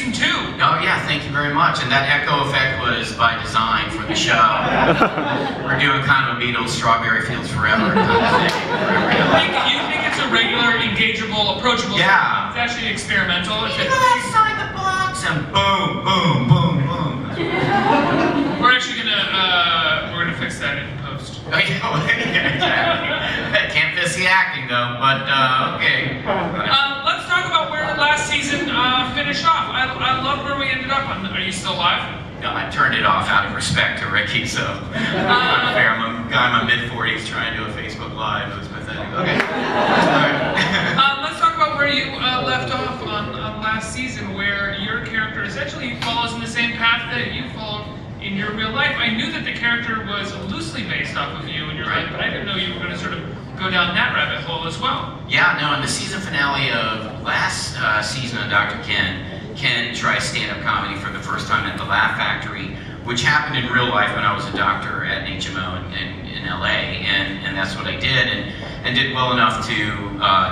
season 2. Oh yeah, thank you very much. And that echo effect was by design for the show. We're doing kind of a Beatles Strawberry Fields Forever kind of thing. You think it's a regular, engageable, approachable? Yeah. It's actually experimental. You guys sign the box and boom, boom, boom, boom. We're actually we're gonna fix that in post. Oh yeah, well, yeah, exactly. Can't miss the acting though, but okay. Let's talk about where last season finished off. I love where we ended up. Are you still live? No, I turned it off out of respect to Ricky, so unfair. I'm a guy in my mid-40s trying to do a Facebook Live. It was pathetic. Okay. Let's talk about where you left off on last season, where your character essentially follows in the same path that you followed in your real life. I knew that the character was loosely based off of you in your life, but I didn't know you were going to sort of go down that rabbit hole as well. Yeah, no, in the season finale of last season of Dr. Ken tries stand-up comedy for the first time at the Laugh Factory, which happened in real life when I was a doctor at an HMO in LA, and that's what I did, and did well enough to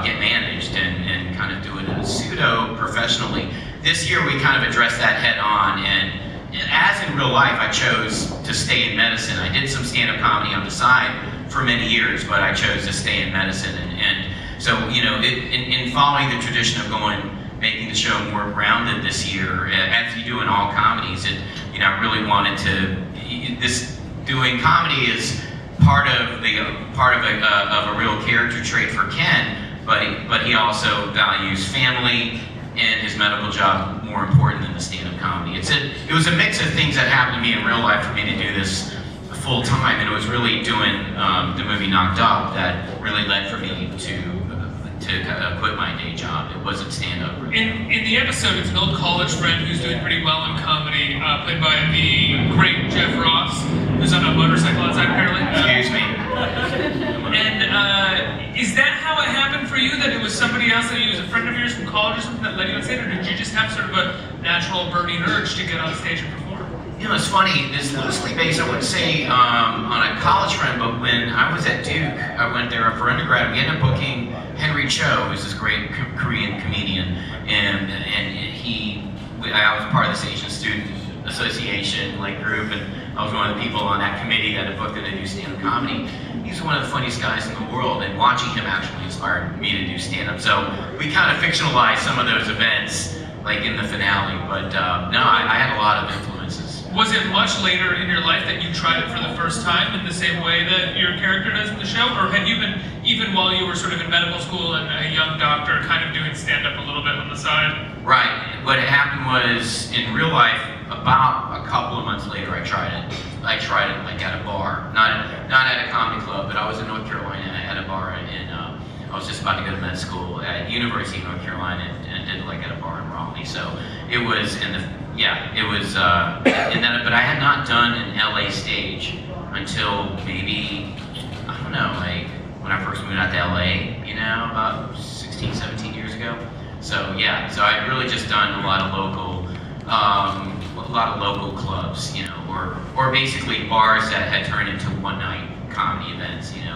get managed and kind of do it pseudo-professionally. This year we kind of addressed that head on, and as in real life, I chose to stay in medicine. I did some stand-up comedy on the side for many years, but I chose to stay in medicine. And so, you know, in following the tradition of making the show more rounded this year, as you do in all comedies, I really wanted to. Doing comedy is part of a real character trait for Ken, but he also values family and his medical job more important than the stand-up comedy. It was a mix of things that happened to me in real life for me to do this full time, and it was really doing the movie Knocked Up that really led for me to quit my day job. It wasn't stand-up. Really. In the episode, it's an old college friend who's doing pretty well in comedy, played by the great Jeff Ross, who's on a motorcycle outside apparently. Excuse me. And is that how it happened for you? That it was somebody else, that he was a friend of yours from college or something that led you on stage, or did you just have sort of a natural burning urge to get on stage and perform? You know, it's funny, it's loosely based, I wouldn't say on a college friend, but when I was at Duke, I went there for undergrad, we ended up booking Henry Cho, who's this great Korean comedian, and I was part of this Asian Student Association group, and I was one of the people on that committee that had booked him to do stand-up comedy. He's one of the funniest guys in the world, and watching him actually inspired me to do stand-up. So we kind of fictionalized some of those events, like in the finale, but no, I had a lot of influences. Was it much later in your life that you tried it for the first time in the same way that your character does in the show? Or had you been, even while you were sort of in medical school and a young doctor, kind of doing stand-up a little bit on the side? Right. What happened was, in real life, about a couple of months later, I tried it. I tried it like at a bar, not at a comedy club, but I was in North Carolina at a bar, and I was just about to go to med school at University of North Carolina, and did like at a bar in Raleigh. So it was but I had not done an LA stage until maybe, I don't know, like when I first moved out to LA, about 16, 17 years ago. So yeah, so I'd really just done a lot of local clubs, or basically bars that had turned into